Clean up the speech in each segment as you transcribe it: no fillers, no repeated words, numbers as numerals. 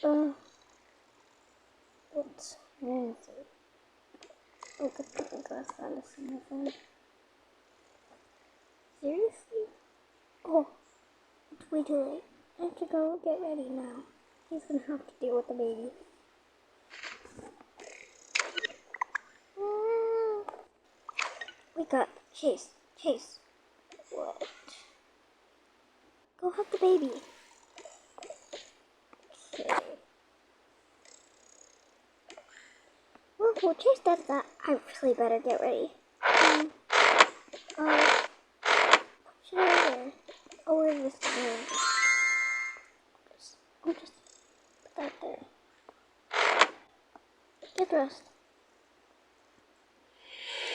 What? Where is it? Oh, good thing I found this on my phone. Seriously? Oh, it's way too late. I have to go get ready now. He's gonna have to deal with the baby. Wake up. Chase. Chase. What? Go hug the baby. Okay. Well, Chase does that. I really better get ready. Should I wear? I'll wear this one. I'll just put that there. Get dressed.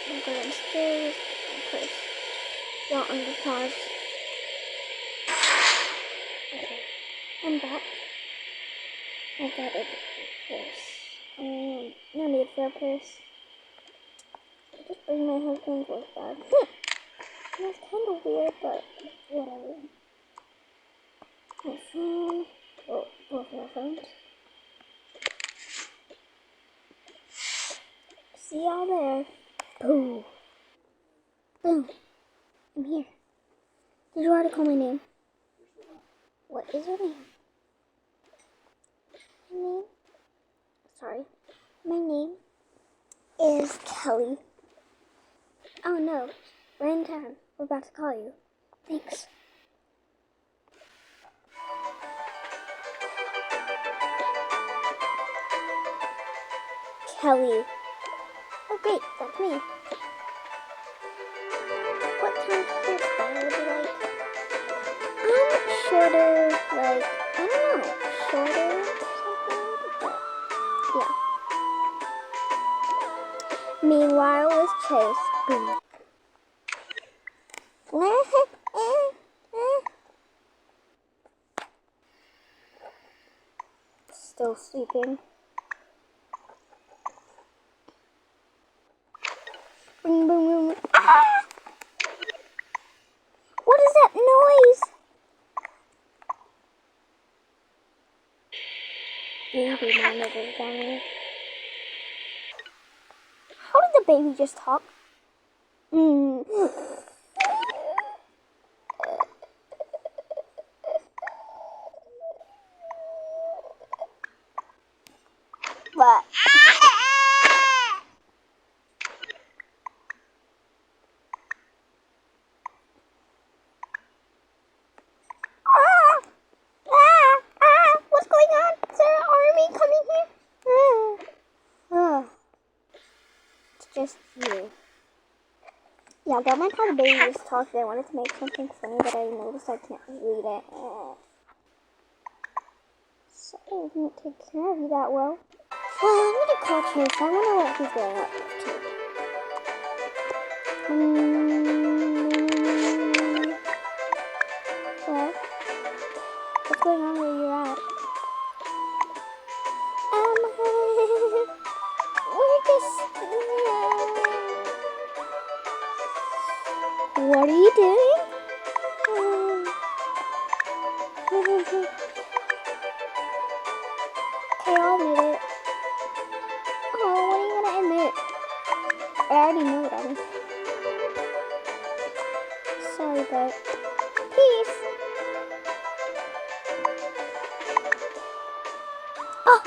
I'll go downstairs and put y'all on the pause. Okay, I'm back. I got a purse. No need for a purse. I just bring my husband's work bag. That's kind of weird, but whatever. My phone. Oh, both my phones. See y'all there. Boom. Boom. I'm here. Did you already call my name? What is your name? My name? Sorry. My name is Kelly. Oh no. We're in town. We're about to call you. Thanks. Kelly. Oh great, that's me. What kind of hairstyle would you like? Shorter, like, I don't know, shorter or something, but yeah. Meanwhile, with Chase, boom. Still sleeping. Boom, boom, boom. Ah! What is that noise? Baby mama is down there. How did the baby just talk? But what's going on? Is there an army coming here? It's just you. Yeah, I got my how the baby just talked. I wanted to make something funny, but I noticed I can't read it. So I didn't take care of you that well. Well, I'm gonna call Chase. I wonder what he's going up to. Hello? What's going on where you're at? We're just, what are you doing? Okay, I'll admit it. Oh, what are you gonna admit? I already know that. Sorry, but peace. Oh!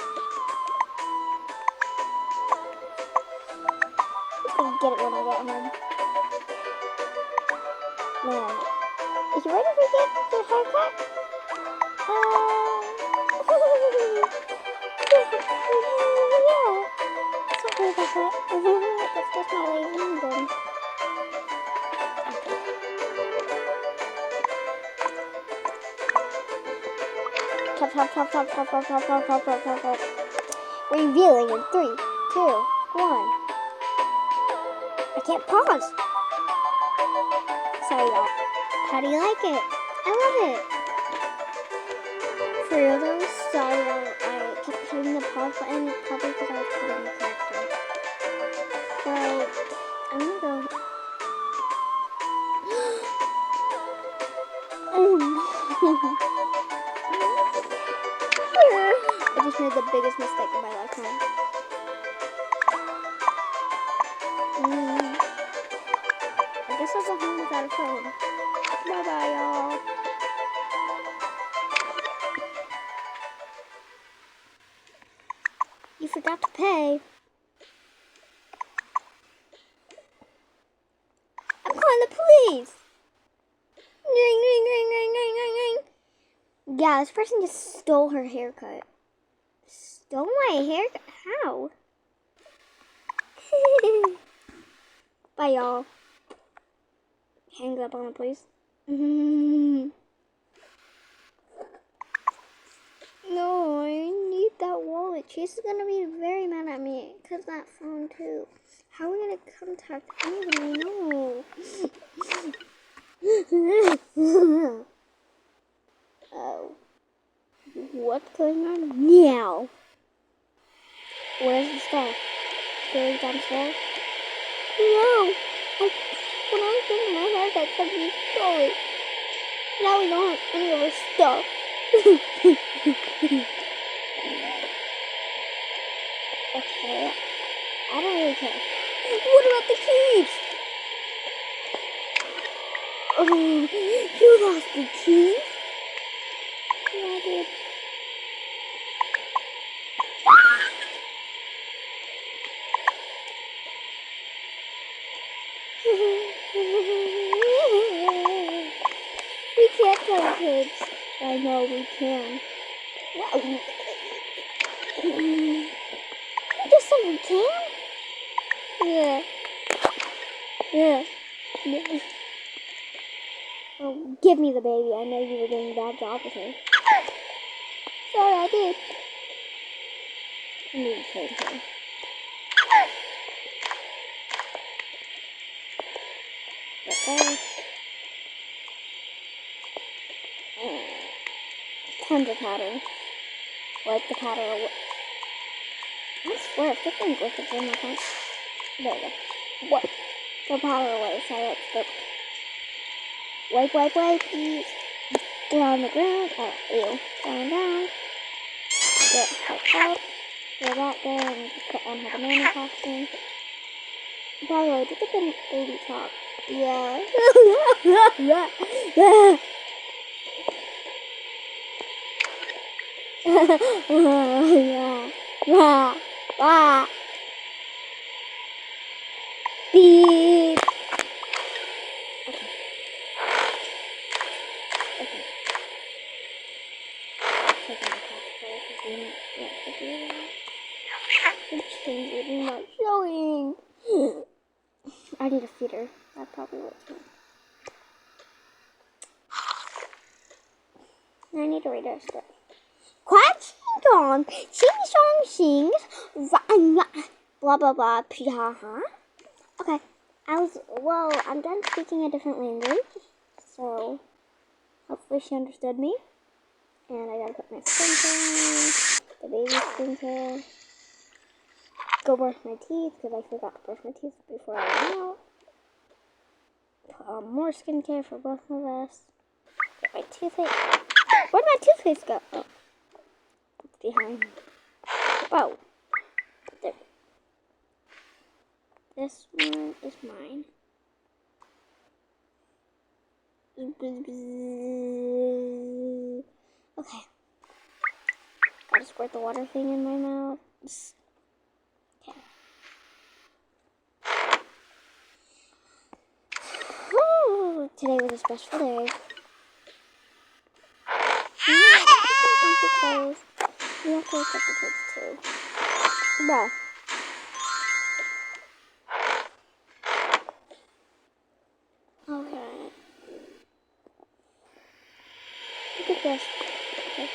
I'm gonna get it when I get home. Man, is you ready to get your haircut? Yeah. Sorry about that. That's just my way of London. Chop, chop, chop, chop, chop, chop, chop, chop, chop, chop, chop, chop. Revealing in 3, 2, 1. I can't pause. Sorry, y'all. How do you like it? I love it. For real though, sorry I kept hitting the pause button, probably because I was putting the character. So, I'm gonna go. Oh no. I just made the biggest mistake of my lifetime. I guess I'll go home without a phone. Bye-bye, y'all. You forgot to pay. I'm calling the police. Ring, ring, ring, ring, ring, ring, ring. Yeah, this person just stole her haircut. Stole my haircut? How? Bye, y'all. Hang up on the police. No, I need that wallet. Chase is gonna be very mad at me because that phone too. How are we gonna contact anybody? No. Oh, what's going on now? Where's the stuff? Going downstairs? No. When I was getting my haircut, somebody stole it. Now we don't have any of our stuff. Okay, I don't really care. What about the keys? Oh, you lost the keys? Yeah, I did. We can't play kids. I know we can. Wow. You just said we can? Yeah. Yeah. Yeah. Oh, give me the baby. I know you were doing a bad job with her. Sorry, I did. I need to trade her. Okay. Tons of powder. Wipe the powder away. I swear, if this thing glitches in my phone. There we go. Wipe the powder away. Sorry, it's good. Wipe, wipe, wipe, please. Go on the ground. Oh, ew. Down. Get help out. Throw that there and put on her banana costume. By the way, did the baby talk? Yeah. Beep. Okay. I'm not showing. I need a feeder. That probably works. I need to read our story. Quack dong, sing song sings, blah blah blah, pihaha. Okay, I'm done speaking a different language, so hopefully she understood me. And I gotta put my skincare on, the baby's skincare. Go brush my teeth, because I forgot to brush my teeth before I went out. Put on more skincare for both of us. Get my toothpaste. Where'd my toothpaste go? Oh, it's behind me. Oh, there. This one is mine. Okay. Gotta squirt the water thing in my mouth. Okay. Ooh, today was a special day. We have to look at the kids too. Bruh. Okay. Look at this. Okay.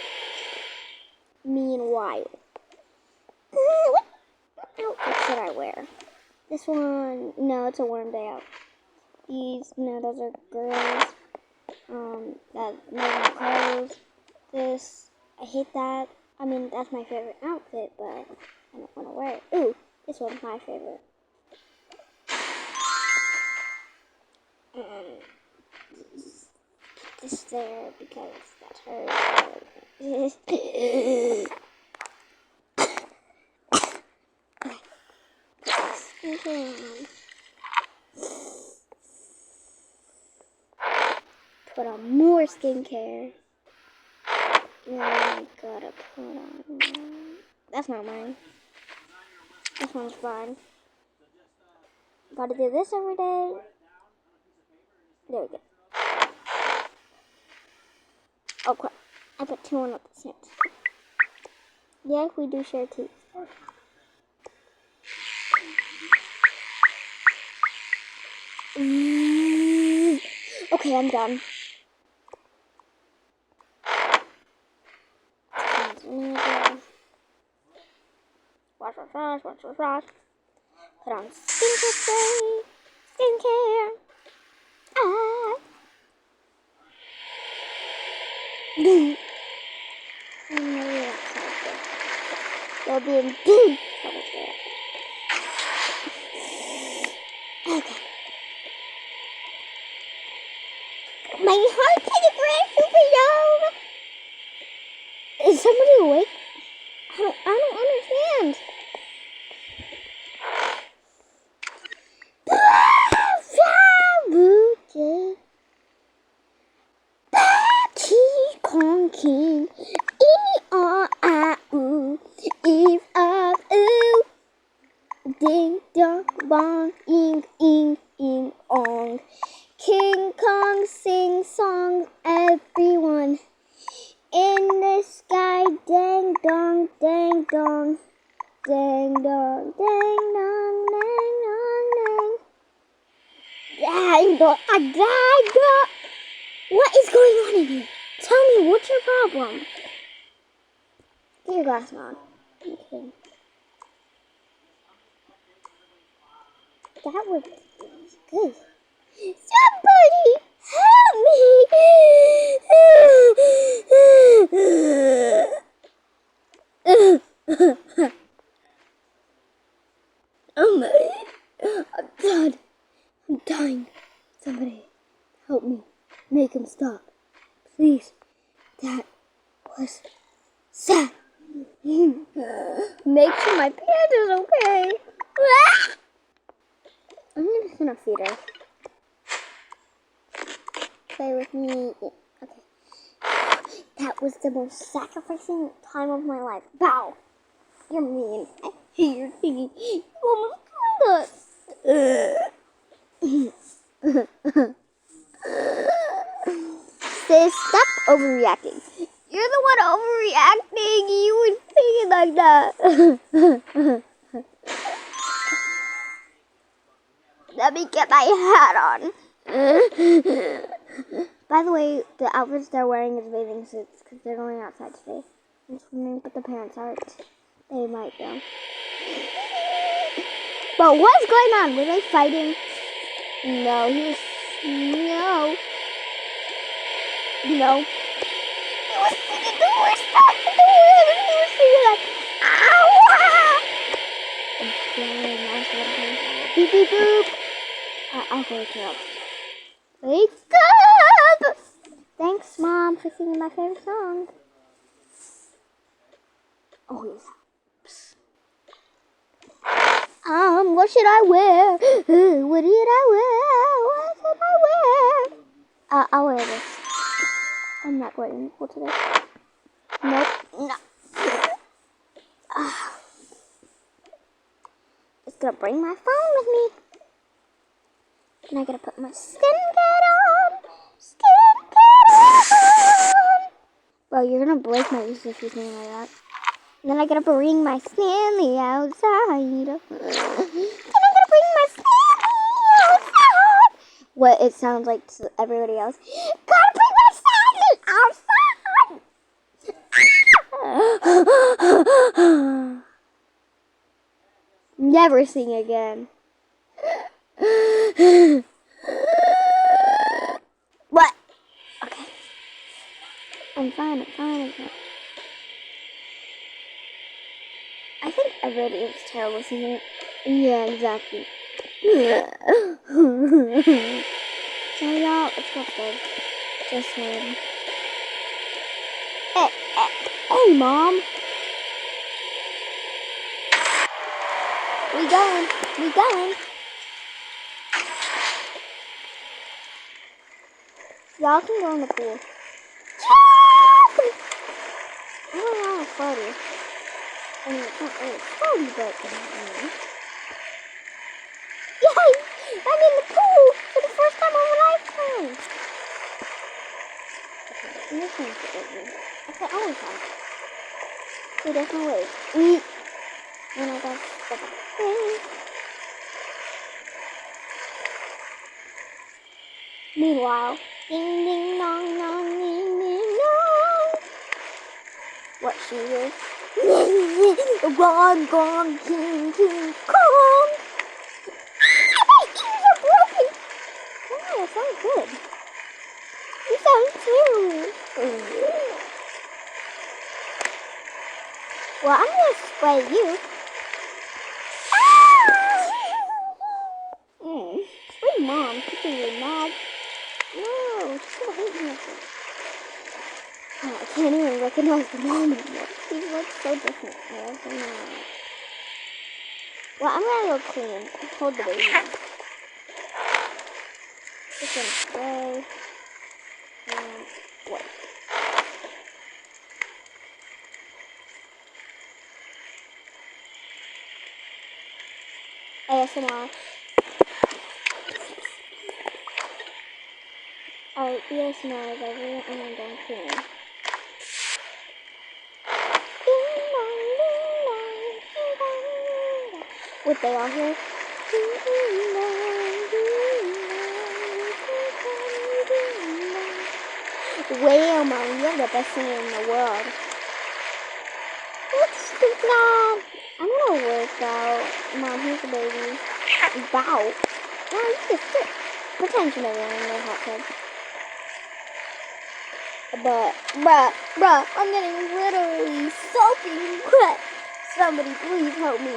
Meanwhile. What outfit should I wear? This one, no, it's a warm day out. These, no, those are girls. That clothes. This, I hate that. I mean, that's my favorite outfit, but I don't want to wear it. Ooh, this one's my favorite. This there because that's hers. skincare on. Put on more skincare. Then I gotta put on. That's not mine. This one's fine. Gotta do this every day. There we go. Oh crap. I put two on at the same time. Yeah, we do share teeth. Okay, I'm done. Wash. Put on skincare spray. Skincare. Ah. You'll be in deep trouble there. Okay. My heart taking grand super young. Is somebody awake? I don't understand. King, E-R-I-O, Eve of ooh, ding dong bong, ing ong, King Kong sing song, everyone in the sky, dang dong, dang dong, dang dong, dang dong, dang dong, dang dong, dang dong. What is going on in here? Tell me, what's your problem? Get your glasses on. Okay. That was good. Somebody help me! Oh my! I'm dead. I'm dying. Somebody help me. Make him stop. Please. That was sad. Make sure my pants is okay. I'm just gonna feed her. Play with me. Okay. That was the most sacrificing time of my life. Bow. You're mean. I hate your thinking. You almost killed us. Say stop overreacting. You're the one overreacting. You would think it like that. Let me get my hat on. By the way, the outfits they're wearing is bathing suits because they're going outside today. I'm swimming, but the parents aren't. They might go. But what's going on? Were they fighting? No, he was. No. No. He was singing the worst stuff in the world. He was singing like, ow! Beep beep boop. I'll go wake her up. Wake up! Thanks, Mom, for singing my favorite song. Oh, yes. What should I wear? What did I wear? What should I wear? I'll wear this. I'm not going to today. Nope. No. Just gonna bring my phone with me. And I gotta put my skincare on. Skincare on. Bro, you're gonna break my wrist if you think like that. And then I gotta bring my Stanley outside. And I gotta bring my Stanley outside. What it sounds like to everybody else. Gotta bring my Stanley outside. Never sing again. What? Okay. I'm fine. I think everybody is terrible singing. Yeah, exactly. So y'all, let's go upstairs. Just him. Hey, Mom. We going. We going. Y'all can go in the pool. I don't know how floaty. I mean, it's not really floaty, but yay! I'm in the pool for the first time in my lifetime. Okay, this one's over. Okay, I always have. So there's no way. And I got stuck. Meanwhile, ding ding dong dong ding ding dong. What she is? Gone, gone, king, king, Kong. My ears are broken. Wow, that sounds good. You sound terrible. Well, I'm gonna spray you. Spray Mom. She's gonna be mad. No, she's gonna hate me. Oh, I can't even recognize the mom anymore. She looks so different. I don't know. Well, I'm gonna go clean. Hold the baby. Just gonna spray. And what? ASMR. Alright, the ASMR is over and I'm done cleaning. What they all hear? Wow, Mommy, you're the best singer in the world. Let's do that. I'm gonna work out. Mom, here's the baby. Bow. Wow, you just sit. Pretend you never went in the hot tub. But, bruh, I'm getting literally soaking wet. Somebody please help me.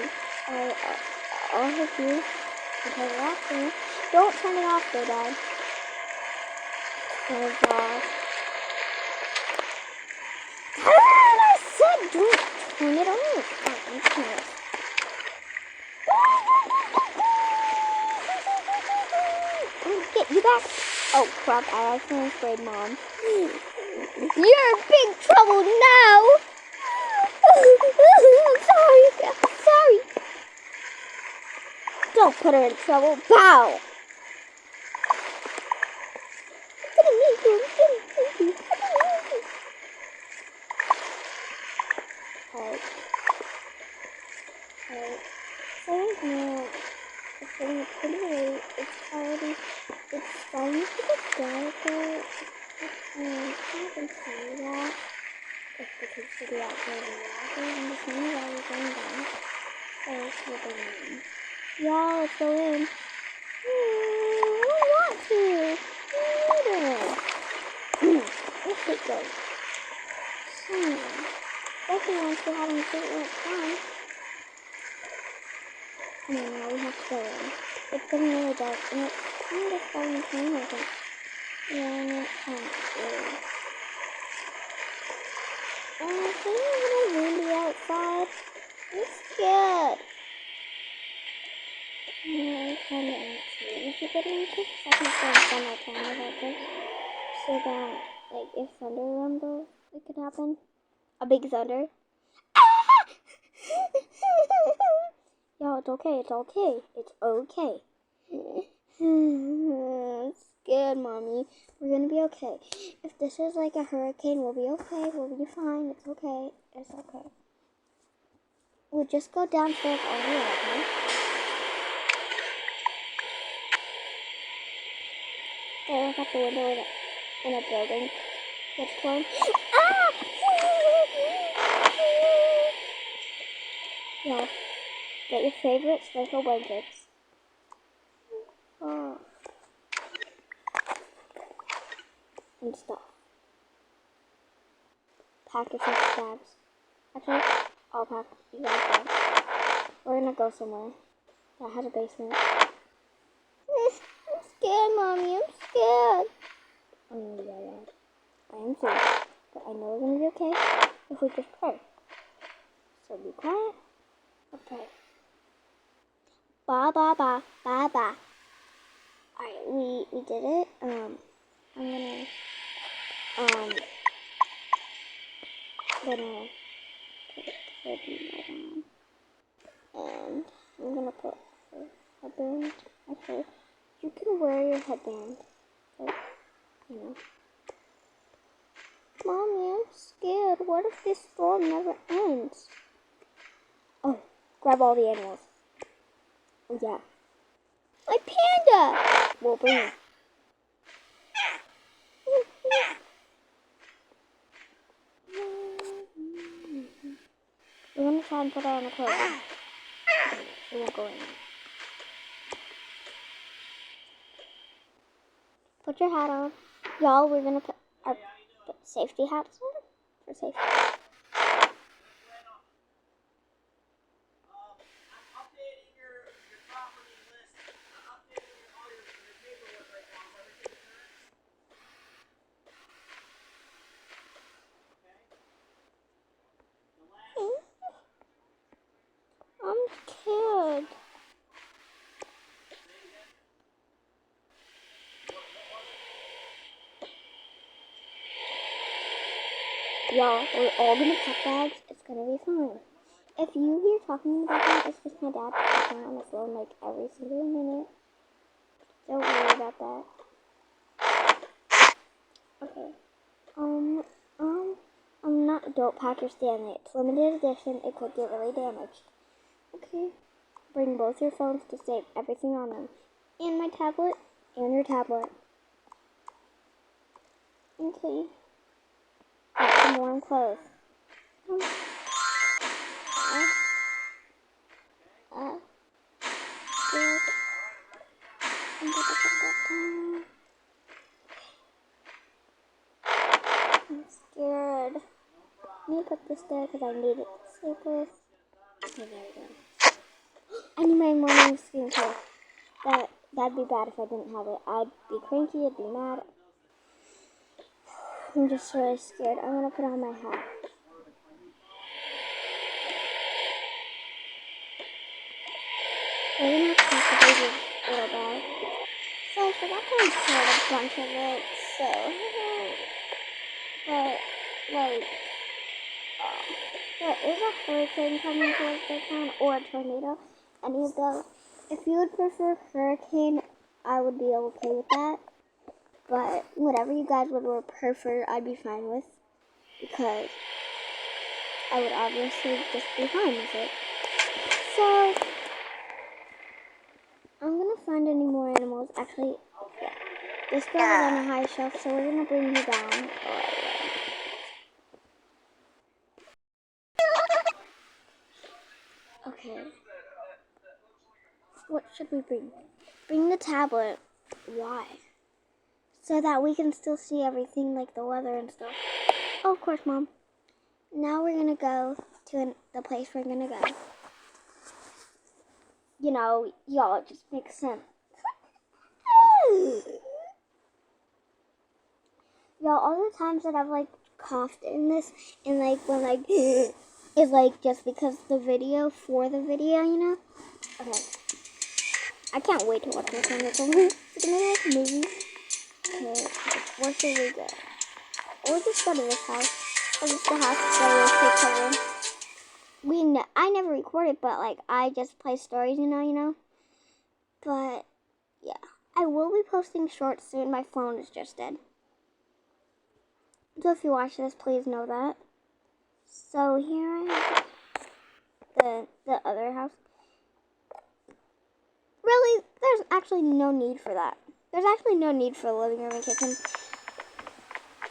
I'll help you. Turn it off then. Don't turn it off though, Dad. Turn it off. I said don't turn it off. Oh, I'm turning it. Get you back. Oh crap, I accidentally sprayed Mom. You're in big trouble now. I'm sorry. Don't put her in trouble. Bow. Alright. So now it's getting pretty late. It's starting to get darker. I can see that. It's because to be out there and walking and the sun is already going down. So it's looking in. Yeah, let's go in. I don't want to. Let's get going. Especially once we're having a good time. And then now we have to go in. It's getting really dark and it's kind of starting to rain, I think. Yeah, and it's kind of scary. I think it's a little windy outside. I'm scared. I kind of actually. If you get into it, I can spend some more time about this. So that, like, if thunder rumbles, it could happen. A big thunder. Yo, it's okay. It's okay. It's okay. I'm scared, Mommy. We're gonna be okay. If this is like a hurricane, we'll be okay. We'll be fine. It's okay. It's okay. We'll just go downstairs over here, okay? There, look out the window in a building. Gets close. Ah! Yeah. Get your favorite special blankets. Oh. And stuff. Packets of stabs. Actually, I'll pack you guys bags. We're gonna go somewhere that has a basement. I'm scared, Mommy. I'm scared. Yeah. I am too. But I know we're gonna be okay if we just pray. So be quiet. I'll pray. Ba ba ba ba ba. Alright, we did it. I'm gonna put the headband on. And I'm gonna put her headband. Okay. You can wear your headband. But, you know. Mommy, I'm scared. What if this storm never ends? Oh, grab all the animals. Oh, yeah. My panda! We'll bring him. We're gonna try and put her on the clothes. We won't go in. Put your hat on. Y'all, we're gonna put our safety hats on for safety. I'm scared. Y'all, we're all gonna pack bags. It's gonna be fine. If you hear talking about that, it's just my dad talking on the phone like every single minute. Don't worry about that. Okay. Don't pack your Stanley. It's limited edition. It could get really damaged. Okay. Bring both your phones to save everything on them. And my tablet. And your tablet. Okay. Got some warm clothes. Good. I'm scared. Let me put this there because I need it to sleep with. Okay, there we go. I need my morning skincare. That'd be bad if I didn't have it. I'd be cranky, I'd be mad. I'm just really scared. I'm gonna put on my hat. We're gonna pack the baby little bag. So I forgot to record a bunch of it, so but like there is a hurricane coming towards the town or a tornado, any of those. If you would prefer hurricane, I would be okay with that. But whatever you guys would prefer, I'd be fine with. Because I would obviously just be fine with it. So, I'm going to find any more animals. Actually, yeah. This girl is on a high shelf, so we're going to bring her down. Okay. What should we bring? Bring the tablet. Why? So that we can still see everything, like the weather and stuff. Oh, of course, Mom. Now we're going to go to the place we're going to go. You know, y'all, it just makes sense. Y'all, all the times that I've, like, coughed in this, and, like, when, like, is, like, just because the video, you know? Okay. I can't wait to watch this one. It's gonna be like a movie. Okay, where should we go? Or just go to this house. Or just the house that we'll take cover. I never recorded, but, like, I just play stories, you know? But, yeah. I will be posting shorts soon. My phone is just dead. So if you watch this, please know that. So here I have the other house. Really, there's actually no need for that. There's actually no need for the living room and kitchen.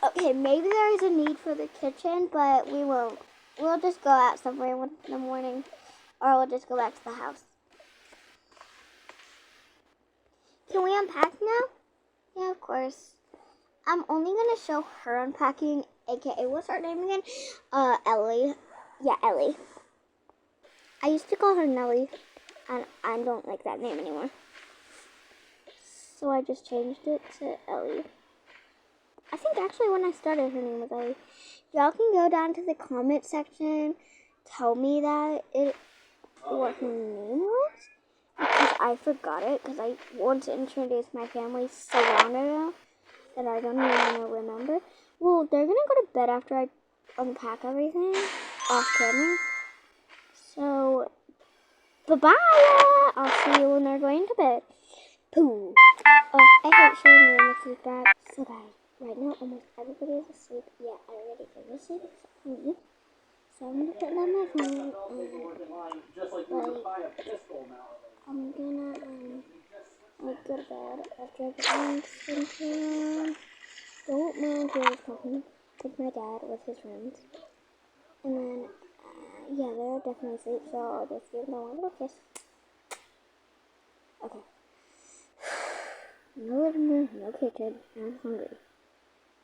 Okay, maybe there is a need for the kitchen, but we won't. We'll just go out somewhere in the morning, or we'll just go back to the house. Can we unpack now? Yeah, of course. I'm only going to show her unpacking, aka, what's her name again? Ellie. Yeah, Ellie. I used to call her Nellie, and I don't like that name anymore. So I just changed it to Ellie. I think actually when I started, her name was Ellie. Y'all can go down to the comment section, tell me what her name was, because I forgot it, because I once introduced my family so long ago that I don't even remember. Well, they're gonna go to bed after I unpack everything off camera. So, bye-bye! I'll see you when they're going to bed. Pooh! Oh, I hate showing you in the sleep bag. So guys, right now almost everybody is asleep. Yeah, I already fell asleep except for me. So I'm gonna put down my phone and I'm gonna go to bed after everything's been don't mind who is talking with my dad with his friends. And then yeah, they're definitely asleep, so I'll just give them a little kiss. Okay. No living room, no kitchen, I'm hungry.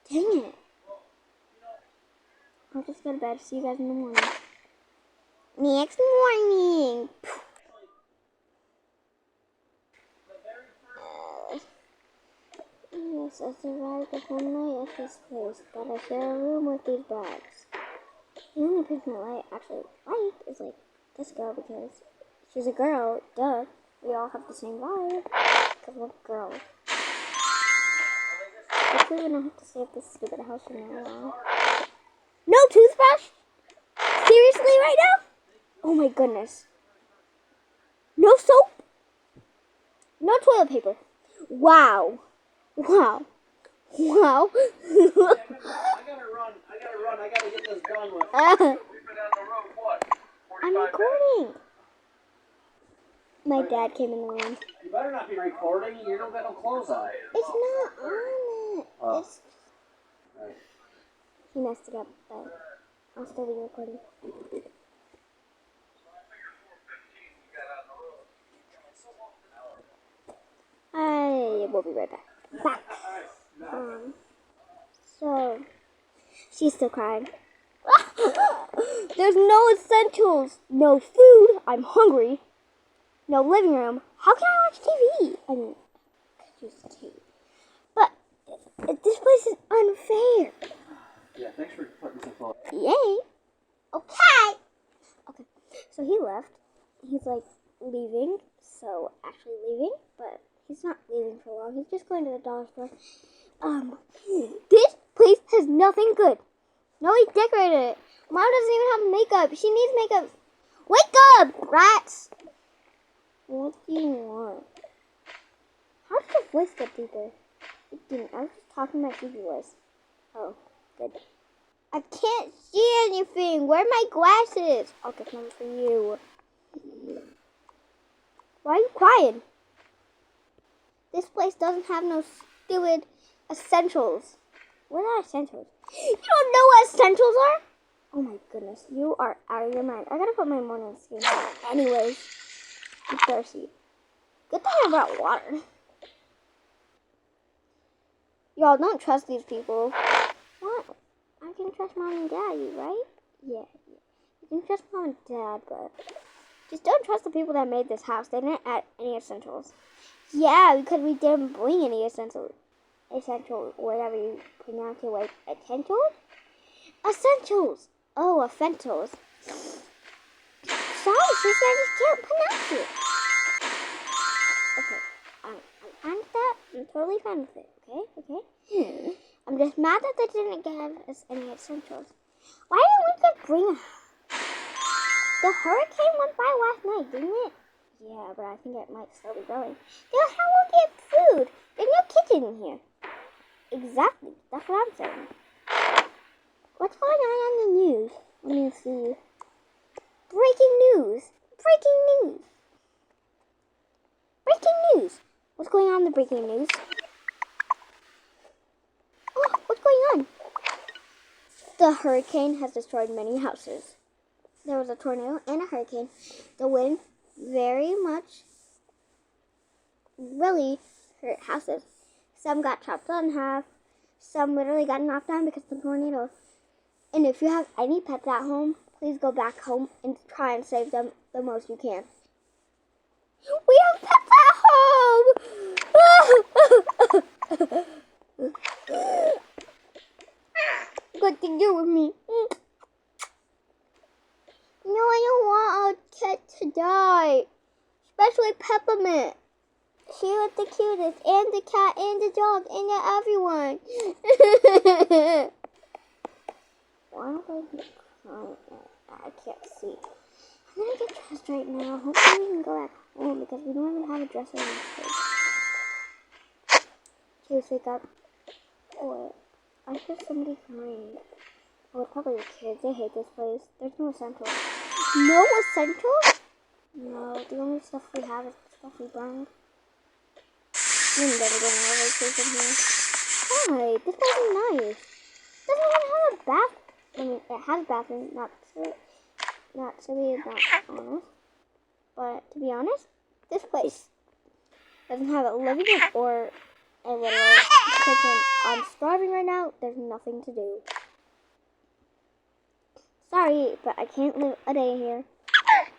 Dang it! I'll just go to bed. See you guys in the morning. Next morning! Yes, I survived the whole night at this place, but I share a room with these bags. The only person I actually like is like this girl because she's a girl, duh. We all have the same vibe, because we're girls. Hopefully we don't have to stay at this stupid house for a while. No toothbrush? Seriously right now? Oh my goodness. No soap? No toilet paper. Wow. Wow. Wow. I gotta run. I gotta get this done with. We've been on the road, what? I'm recording. My dad came in the room. You better not be recording. You don't got no clothes on. It's not on it. Oh. It's... Right. He messed it up, but I'll still be recording. I will be right back. So, she's still crying. There's no essentials. No food. I'm hungry. No living room. How can I watch TV? I mean, I could use the TV. But this place is unfair. Yeah, thanks for putting some clothes. Yay. Okay. Okay. So he left. He's like leaving. So actually leaving, but he's not leaving for long. He's just going to the dollar store. This place has nothing good. Nobody decorated it. Mom doesn't even have makeup. She needs makeup. Wake up, rats! What do you want? How did your voice get deeper? It didn't. I was just talking my TV voice. Oh, good. I can't see anything. Where are my glasses? I'll get them for you. Why are you crying? This place doesn't have no stupid essentials. What are essentials? You don't know what essentials are? Oh my goodness, you are out of your mind. I gotta put my morning skin on. Anyways, I'm thirsty. Good thing I brought water. Y'all don't trust these people. What? I can trust mom and daddy, right? Yeah. You can trust mom and dad, but just don't trust the people that made this house. They didn't add any essentials. Yeah, because we didn't bring any essential, whatever you pronounce it, like essentials? Essentials. Oh, essentials. Sorry, sister, I just can't pronounce it. Okay, I'm fine with that. I'm totally fine with it. Okay. I'm just mad that they didn't give us any essentials. Why didn't we just bring a... The hurricane went by last night, didn't it? Yeah, but I think it might still be going. Then how will we get food? There's no kitchen in here. Exactly. That's what I'm saying. What's going on the news? Let me see. Breaking news. Breaking news. Breaking news. What's going on in the breaking news? Oh, what's going on? The hurricane has destroyed many houses. There was a tornado and a hurricane. The wind very much really hurt houses. Some got chopped in half. Some literally got knocked down because of the tornado. And if you have any pets at home, please go back home and try and save them the most you can. We have pets at home! Good to do with me. No, I don't want a pet to die. especially Peppermint. She was the cutest, and the cat, and the dog, and everyone. Why don't I get crying? I can't see. I'm gonna get dressed right now. Hopefully we can go back home because we don't even have a dresser in this place. Please wake up. What? I hear somebody crying. Oh, it's probably the kids. They hate this place. There's no essentials. No essentials? No, the only stuff we have is stuff we burned. We never go on our vacation here. Hi, this place is nice. It doesn't even have a bath. I mean, it has a bathroom, not to be honest. But to be honest, this place doesn't have a living room or a little kitchen. I'm starving right now. There's nothing to do. Sorry, but I can't live a day here.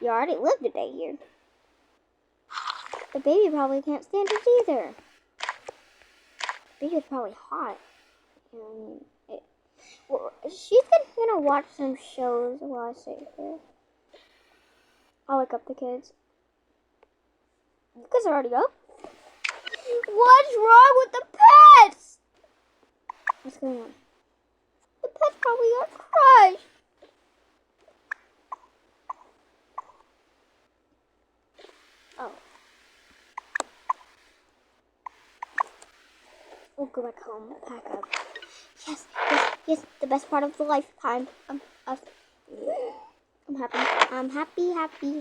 You already lived a day here. The baby probably can't stand it either. The baby's probably hot. Well, she's gonna watch some shows while I sit here. I'll wake up the kids. You guys are already up? What's wrong with the pets? What's going on? The pets probably got crushed. Oh. We'll go back home, pack up. Yes, the best part of the lifetime. I'm happy. I'm happy. Happy.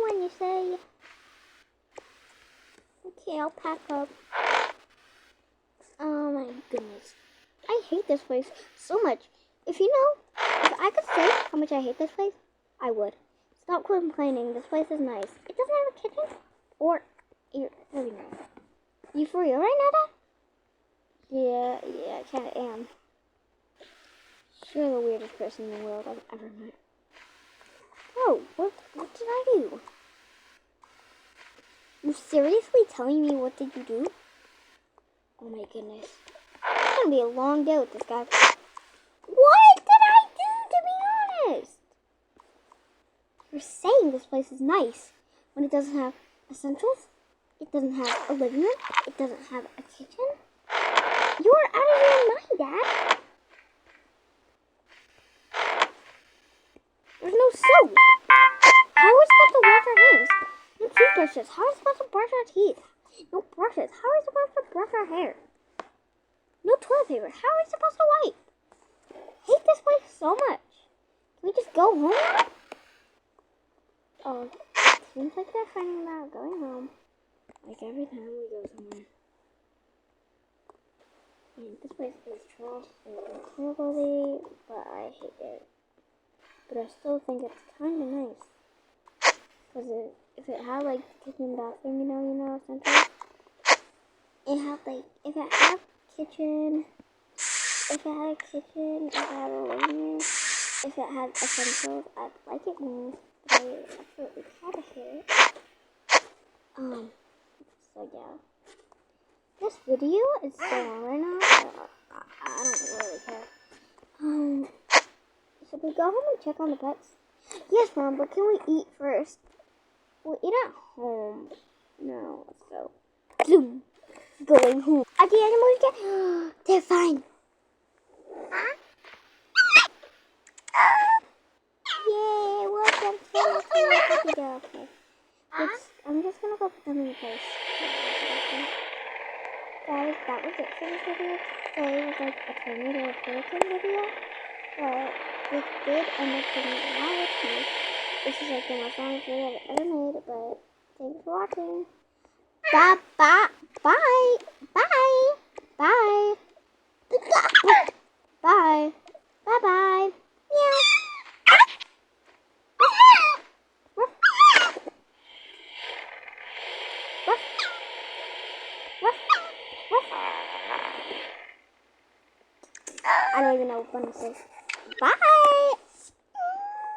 When you say. Okay, I'll pack up. Oh my goodness. I hate this place so much. If I could say how much I hate this place, I would. Stop complaining. This place is nice. It doesn't have a kitchen or a living room. You for real right now, Dad? Yeah, I kind of am. You're the weirdest person in the world I've ever met. Oh, what did I do? You seriously telling me what did you do? Oh my goodness. It's gonna be a long day with this guy. What did I do, to be honest? You're saying this place is nice when it doesn't have essentials, it doesn't have a living room, it doesn't have a kitchen. You're out of your mind, Dad. There's no soap. How are we supposed to wash our hands? No toothbrushes. How are we supposed to brush our teeth? No brushes. How are we supposed to brush our hair? No toilet paper. How are we supposed to wipe? I hate this place so much. Can we just go home now? Oh, seems like they're fighting about going home. Like every time we go somewhere. Man, this place is trash and horribly, but I hate it. But I still think it's kind of nice. Because if it had, like, kitchen, bathroom, essentially. It had, like, if it had a kitchen, if it had a living room, if it had essentials, I'd like it more. But I absolutely kind of hate it. So yeah. This video is so long right now, so I don't really care. Should we go home and check on the pets? Yes, Mom, but can we eat first? We'll eat at home. No, let's go. Zoom. Going home. Are the animals dead? They're fine. Yay, welcome to the puppy dog. Okay. I'm just gonna go put them in the place. Guys, that was it for this video. Today was like a tornado or hurricane video. But this did end up getting a lot of views. This is like the most longest video I've ever made, but thanks for watching. Bye. Bye. Bye. Bye. Bye. Bye. Meow. I don't even know what I'm going to say. Bye.